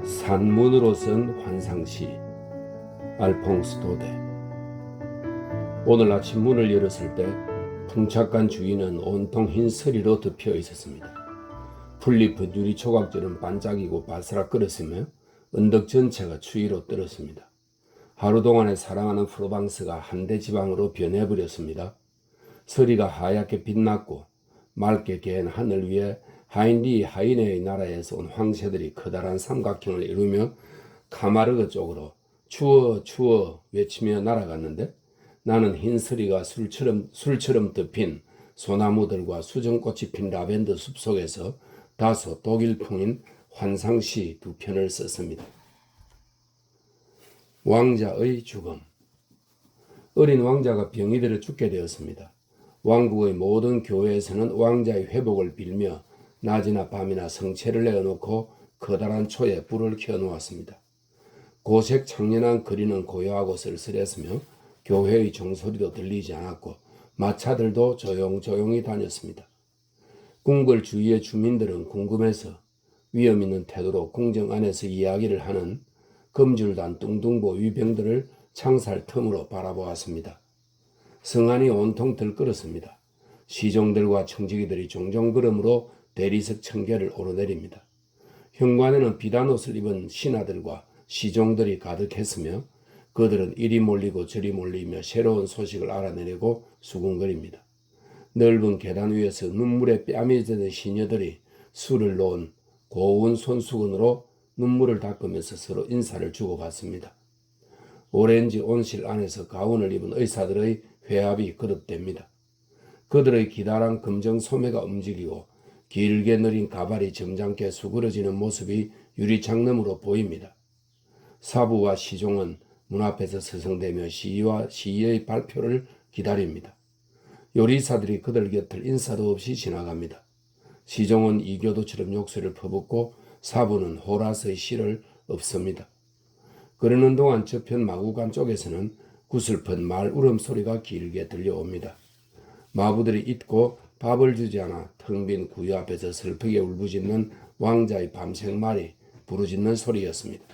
산문으로 쓴 환상시 알퐁스 도데. 오늘 아침 문을 열었을 때 풍착간 주위는 온통 흰 서리로 덮여 있었습니다. 풀잎은 유리 조각처럼 반짝이고 바스락 끓었으며 언덕 전체가 추위로 떨었습니다. 하루 동안에 사랑하는 프로방스가 한대 지방으로 변해버렸습니다. 서리가 하얗게 빛났고 맑게 개은 하늘 위에 하인리 하이네의 나라에서 온 황새들이 커다란 삼각형을 이루며 카마르그 쪽으로 추워 추워 외치며 날아갔는데, 나는 흰 서리가 술처럼 덮인 소나무들과 수정꽃이 핀 라벤더 숲 속에서 다소 독일풍인 환상시 두 편을 썼습니다. 왕자의 죽음. 어린 왕자가 병이 들어 죽게 되었습니다. 왕국의 모든 교회에서는 왕자의 회복을 빌며 낮이나 밤이나 성체를 내어놓고 커다란 초에 불을 켜놓았습니다. 고색 창년한 거리는 고요하고 쓸쓸했으며 교회의 종소리도 들리지 않았고 마차들도 조용조용히 다녔습니다. 궁궐 주위의 주민들은 궁금해서 위험 있는 태도로 궁정 안에서 이야기를 하는 검줄단 뚱뚱보 위병들을 창살 틈으로 바라보았습니다. 성안이 온통 들끓었습니다. 시종들과 청지기들이 종종 걸음으로 대리석 청계를 오르내립니다. 현관에는 비단 옷을 입은 신하들과 시종들이 가득했으며 그들은 이리 몰리고 저리 몰리며 새로운 소식을 알아내려고 수군거립니다. 넓은 계단 위에서 눈물에 뺨이 되는 시녀들이 술을 놓은 고운 손수건으로 눈물을 닦으면서 서로 인사를 주고받습니다. 오렌지 온실 안에서 가운을 입은 의사들의 회합이 거듭됩니다. 그들의 기다란 검정 소매가 움직이고 길게 느린 가발이 점잖게 수그러지는 모습이 유리창 너머로 보입니다. 사부와 시종은 문 앞에서 서성대며 시위의 발표를 기다립니다. 요리사들이 그들 곁을 인사도 없이 지나갑니다. 시종은 이교도처럼 욕설을 퍼붓고 사부는 호라스의 시를 읊습니다. 그러는 동안 저편 마구간 쪽에서는 구슬픈 말 울음소리가 길게 들려옵니다. 마부들이 잊고 밥을 주지 않아 텅 빈 구유 앞에서 슬프게 울부짖는 왕자의 밤생 말이 부르짖는 소리였습니다.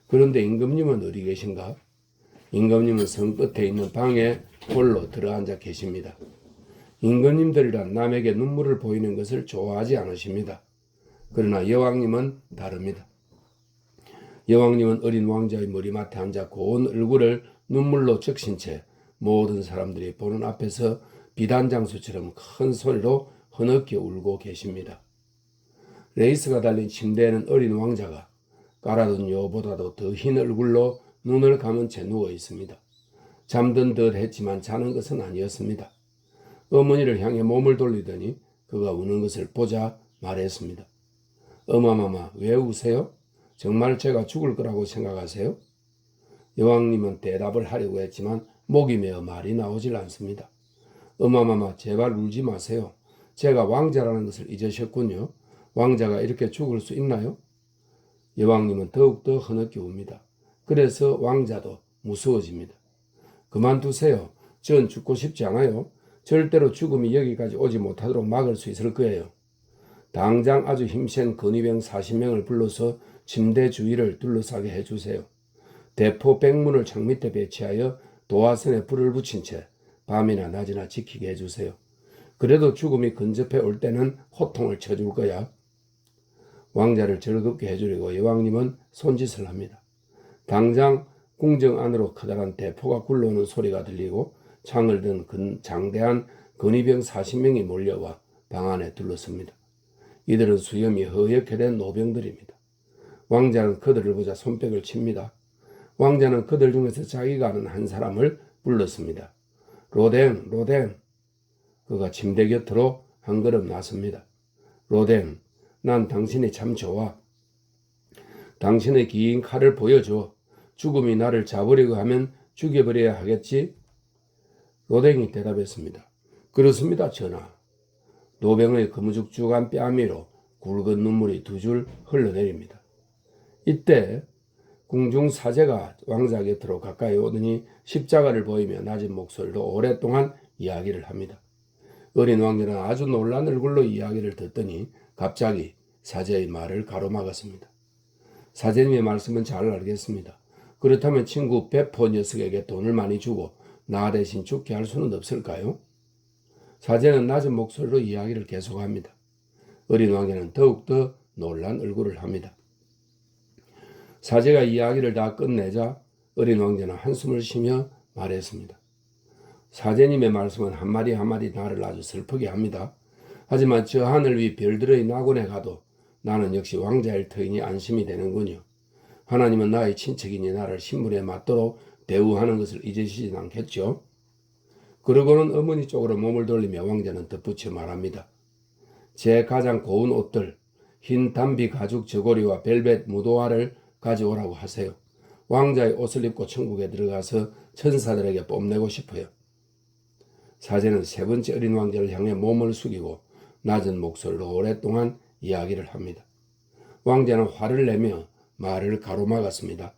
그런데 임금님은 어디 계신가? 임금님은 성 끝에 있는 방에 홀로 들어앉아 계십니다. 임금님들이란 남에게 눈물을 보이는 것을 좋아하지 않으십니다. 그러나 여왕님은 다릅니다. 여왕님은 어린 왕자의 머리맡에 앉아 고운 얼굴을 눈물로 적신 채 모든 사람들이 보는 앞에서 비단장수처럼 큰 소리로 흐느껴 울고 계십니다. 레이스가 달린 침대에는 어린 왕자가 깔아둔 여보다도 더 흰 얼굴로 눈을 감은 채 누워 있습니다. 잠든 듯 했지만 자는 것은 아니었습니다. 어머니를 향해 몸을 돌리더니 그가 우는 것을 보자 말했습니다. 어마마마, 왜 우세요? 정말 제가 죽을 거라고 생각하세요? 여왕님은 대답을 하려고 했지만 목이 메어 말이 나오질 않습니다. 어마마마, 제발 울지 마세요. 제가 왕자라는 것을 잊으셨군요. 왕자가 이렇게 죽을 수 있나요? 여왕님은 더욱더 흐느껴 웁니다. 그래서 왕자도 무서워집니다. 그만두세요. 전 죽고 싶지 않아요. 절대로 죽음이 여기까지 오지 못하도록 막을 수 있을 거예요. 당장 아주 힘센 근위병 40명을 불러서 침대 주위를 둘러싸게 해주세요. 대포 백문을 창 밑에 배치하여 도화선에 불을 붙인 채 밤이나 낮이나 지키게 해주세요. 그래도 죽음이 근접해 올 때는 호통을 쳐줄 거야. 왕자를 즐겁게 해주려고 여왕님은 손짓을 합니다. 당장 궁정 안으로 커다란 대포가 굴러오는 소리가 들리고 창을 든 장대한 근위병 40명이 몰려와 방 안에 둘러섭니다. 이들은 수염이 허옇게 된 노병들입니다. 왕자는 그들을 보자 손뼉을 칩니다. 왕자는 그들 중에서 자기가 아는 한 사람을 불렀습니다. 로댕, 로댕. 그가 침대 곁으로 한 걸음 나섭니다. 로댕, 난 당신이 참 좋아. 당신의 긴 칼을 보여줘. 죽음이 나를 잡으려고 하면 죽여버려야 하겠지? 로댕이 대답했습니다. 그렇습니다, 전하. 노병의 거무죽죽한 뺨 위로 굵은 눈물이 두 줄 흘러내립니다. 이때 궁중 사제가 왕자 곁으로 가까이 오더니 십자가를 보이며 낮은 목소리로 오랫동안 이야기를 합니다. 어린 왕자는 아주 놀란 얼굴로 이야기를 듣더니 갑자기 사제의 말을 가로막았습니다. 사제님의 말씀은 잘 알겠습니다. 그렇다면 친구 베포 녀석에게 돈을 많이 주고 나 대신 죽게 할 수는 없을까요? 사제는 낮은 목소리로 이야기를 계속합니다. 어린 왕자는 더욱더 놀란 얼굴을 합니다. 사제가 이야기를 다 끝내자 어린 왕자는 한숨을 쉬며 말했습니다. 사제님의 말씀은 한마디 한마디 나를 아주 슬프게 합니다. 하지만 저 하늘 위 별들의 낙원에 가도 나는 역시 왕자일 터이니 안심이 되는군요. 하나님은 나의 친척이니 나를 신분에 맞도록 대우하는 것을 잊으시진 않겠죠? 그러고는 어머니 쪽으로 몸을 돌리며 왕자는 덧붙여 말합니다. 제 가장 고운 옷들, 흰 담비 가죽 저고리와 벨벳 무도화를 가져오라고 하세요. 왕자의 옷을 입고 천국에 들어가서 천사들에게 뽐내고 싶어요. 사제는 세 번째 어린 왕자를 향해 몸을 숙이고 낮은 목소리로 오랫동안 이야기를 합니다. 왕자는 화를 내며 말을 가로막았습니다.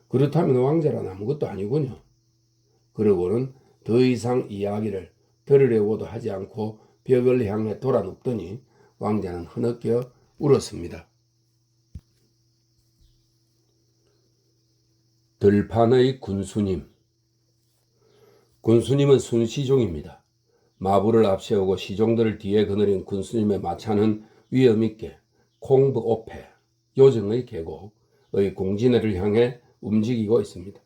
그렇다면 왕자란 아무것도 아니군요. 그러고는 더 이상 이야기를 들으려고도 하지 않고 벽을 향해 돌아눕더니 왕자는 흐느껴 울었습니다. 들판의 군수님. 군수님은 순시종입니다. 마부를 앞세우고 시종들을 뒤에 거느린 군수님의 마차는 위엄있게 콩브 오페, 요정의 계곡의 공진회를 향해 움직이고 있습니다.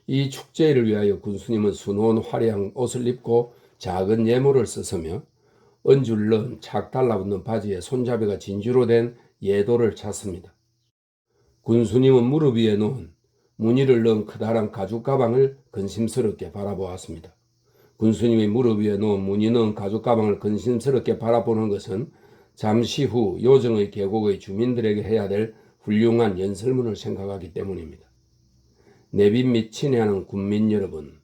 이 축제를 위하여 군수님은 수놓은 화려한 옷을 입고 작은 예물을 쓰으며 언줄 넣은 착 달라붙는 바지에 손잡이가 진주로 된 예도를 찼습니다. 군수님은 무릎 위에 놓은 무늬를 넣은 커다란 가죽 가방을 근심스럽게 바라보았습니다. 군수님이 무릎 위에 놓은 무늬 넣은 가죽 가방을 근심스럽게 바라보는 것은 잠시 후 요정의 계곡의 주민들에게 해야 될 훌륭한 연설문을 생각하기 때문입니다. 내빈 및 친애하는 군민 여러분,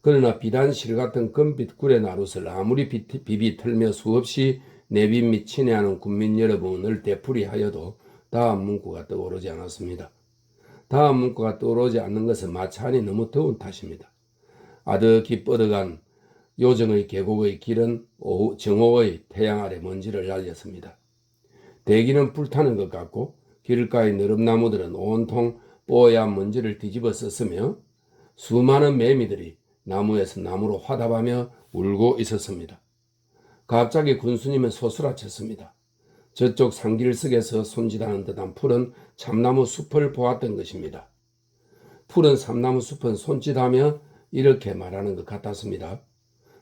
그러나 비단 실 같은 금빛 꿀의 나룻을 아무리 비비 털며 수없이 내빈 및 친애하는 군민 여러분을 되풀이하여도 다음 문구가 떠오르지 않았습니다. 다음 문구가 떠오르지 않는 것은 마차 안이 너무 더운 탓입니다. 아득히 뻗어간 요정의 계곡의 길은 정오의 태양 아래 먼지를 날렸습니다. 대기는 불타는 것 같고 길가의 느릅나무들은 온통 뽀얀 먼지를 뒤집어 썼으며 수많은 매미들이 나무에서 나무로 화답하며 울고 있었습니다. 갑자기 군수님은 소스라쳤습니다. 저쪽 산길석에서 손짓하는 듯한 푸른 참나무 숲을 보았던 것입니다. 푸른 참나무 숲은 손짓하며 이렇게 말하는 것 같았습니다.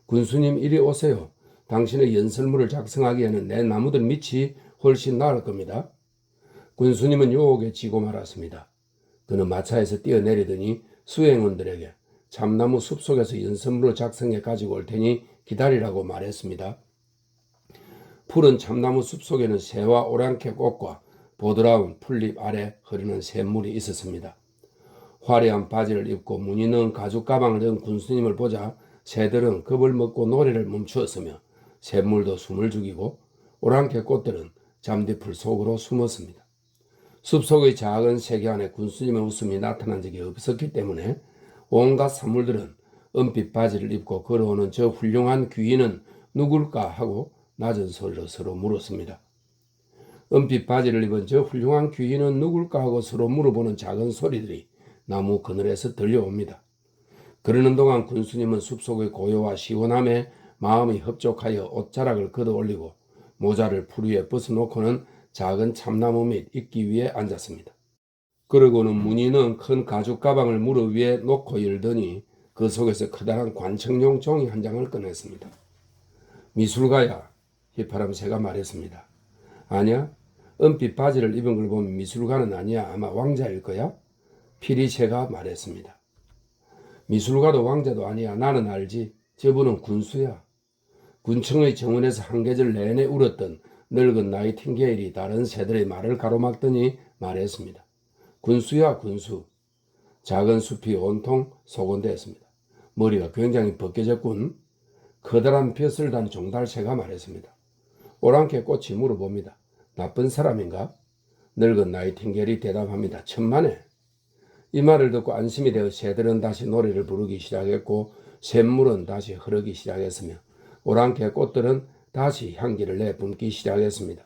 군수님 이리 오세요. 당신의 연설문을 작성하기에는 내 나무들 밑이 훨씬 나을 겁니다. 군수님은 유혹에 지고 말았습니다. 그는 마차에서 뛰어내리더니 수행원들에게 참나무 숲속에서 연설문을 작성해 가지고 올 테니 기다리라고 말했습니다. 푸른 참나무 숲속에는 새와 오랑캐 꽃과 보드라운 풀잎 아래 흐르는 샘물이 있었습니다. 화려한 바지를 입고 무늬 넣은 가죽 가방을 든 군수님을 보자 새들은 겁을 먹고 노래를 멈추었으며 샘물도 숨을 죽이고 오랑캐 꽃들은 잠디풀 속으로 숨었습니다. 숲속의 작은 세계 안에 군수님의 웃음이 나타난 적이 없었기 때문에 온갖 사물들은 은빛 바지를 입고 걸어오는 저 훌륭한 귀인은 누굴까 하고 낮은 소리로 서로 물었습니다. 은빛 바지를 입은 저 훌륭한 귀인은 누굴까 하고 서로 물어보는 작은 소리들이 나무 그늘에서 들려옵니다. 그러는 동안 군수님은 숲속의 고요와 시원함에 마음이 흡족하여 옷자락을 걷어올리고 모자를 풀 위에 벗어놓고는 작은 참나무 밑 있기 위에 앉았습니다. 그러고는 무늬 넣은 큰 가죽 가방을 무릎 위에 놓고 열더니 그 속에서 커다란 관청용 종이 한 장을 꺼냈습니다. 미술가야, 휘파람새가 말했습니다. 아니야, 은빛 바지를 입은 걸 보면 미술가는 아니야. 아마 왕자일 거야. 피리새가 말했습니다. 미술가도 왕자도 아니야. 나는 알지. 저분은 군수야. 군청의 정원에서 한 계절 내내 울었던 늙은 나이팅게일이 다른 새들의 말을 가로막더니 말했습니다. 군수야, 군수. 작은 숲이 온통 소곤대었습니다. 머리가 굉장히 벗겨졌군. 커다란 벼슬 단 종달새가 말했습니다. 오랑캐 꽃이 물어봅니다. 나쁜 사람인가? 늙은 나이팅게일이 대답합니다. 천만에. 이 말을 듣고 안심이 되어 새들은 다시 노래를 부르기 시작했고 샘물은 다시 흐르기 시작했으며 오랑캐 꽃들은 다시 향기를 내뿜기 시작했습니다.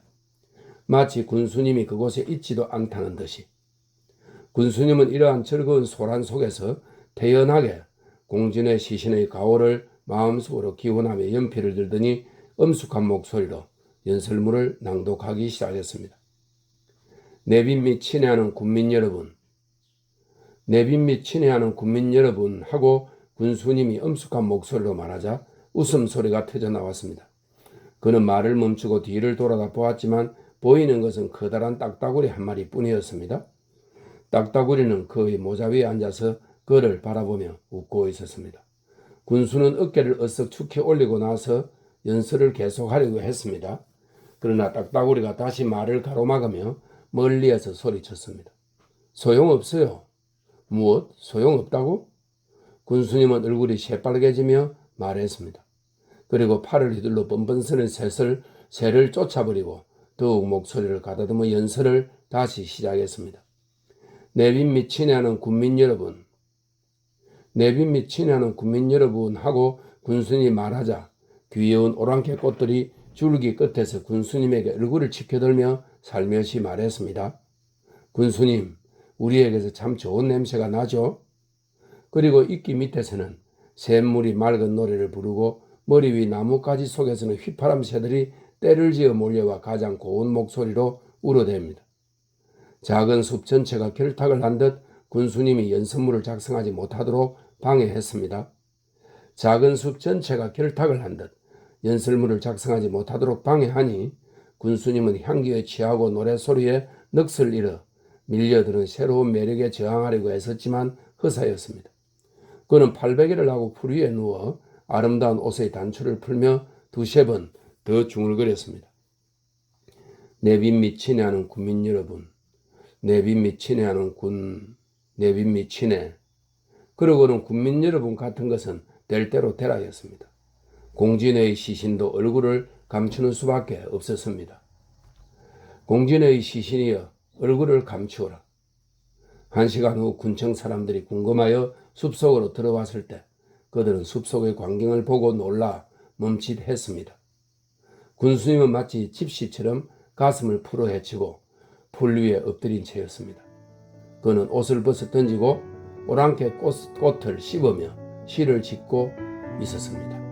마치 군수님이 그곳에 있지도 않다는 듯이. 군수님은 이러한 즐거운 소란 속에서 태연하게 공진의 시신의 가오를 마음속으로 기원하며 연필을 들더니 엄숙한 목소리로 연설문을 낭독하기 시작했습니다. 내빈 및 친애하는 군민 여러분, 내빈 및 친애하는 군민 여러분 하고 군수님이 엄숙한 목소리로 말하자 웃음소리가 터져 나왔습니다. 그는 말을 멈추고 뒤를 돌아다 보았지만 보이는 것은 커다란 딱따구리 한 마리 뿐이었습니다. 딱따구리는 그의 모자 위에 앉아서 그를 바라보며 웃고 있었습니다. 군수는 어깨를 어썩 축히 올리고 나서 연설을 계속하려고 했습니다. 그러나 딱따구리가 다시 말을 가로막으며 멀리에서 소리쳤습니다. 소용없어요. 무엇? 소용없다고? 군수님은 얼굴이 새빨개지며 말했습니다. 그리고 팔을 휘둘러 번번서는 새를 쫓아버리고 더욱 목소리를 가다듬어 연설을 다시 시작했습니다. 내빈 및 친애하는 군민 여러분, 내빈 및 친애하는 군민 여러분 하고 군수님이 말하자 귀여운 오랑캐 꽃들이 줄기 끝에서 군수님에게 얼굴을 치켜들며 살며시 말했습니다. 군수님, 우리에게서 참 좋은 냄새가 나죠? 그리고 이끼 밑에서는 샘물이 맑은 노래를 부르고 머리 위 나뭇가지 속에서는 휘파람 새들이 떼를 지어 몰려와 가장 고운 목소리로 울어댑니다. 작은 숲 전체가 결탁을 한 듯 군수님이 연설문을 작성하지 못하도록 방해했습니다. 작은 숲 전체가 결탁을 한 듯 연설문을 작성하지 못하도록 방해하니 군수님은 향기에 취하고 노래소리에 넋을 잃어 밀려드는 새로운 매력에 저항하려고 애썼지만 허사였습니다. 그는 팔베개를 하고 풀 위에 누워 아름다운 옷의 단추를 풀며 두세 번 더 중얼거렸습니다. 내빈 및 친애하는 군민 여러분, 내빈 및 친애하는 내빈 및 친애. 그러고는 군민 여러분 같은 것은 될 대로 되라였습니다. 공진의 시신도 얼굴을 감추는 수밖에 없었습니다. 공진의 시신이여 얼굴을 감추어라. 1시간 후 군청 사람들이 궁금하여 숲속으로 들어왔을 때 그들은 숲속의 광경을 보고 놀라 멈칫했습니다. 군수님은 마치 집시처럼 가슴을 풀어 헤치고 풀 위에 엎드린 채였습니다. 그는 옷을 벗어 던지고 오랑캐 꽃을 씹으며 시를 짓고 있었습니다.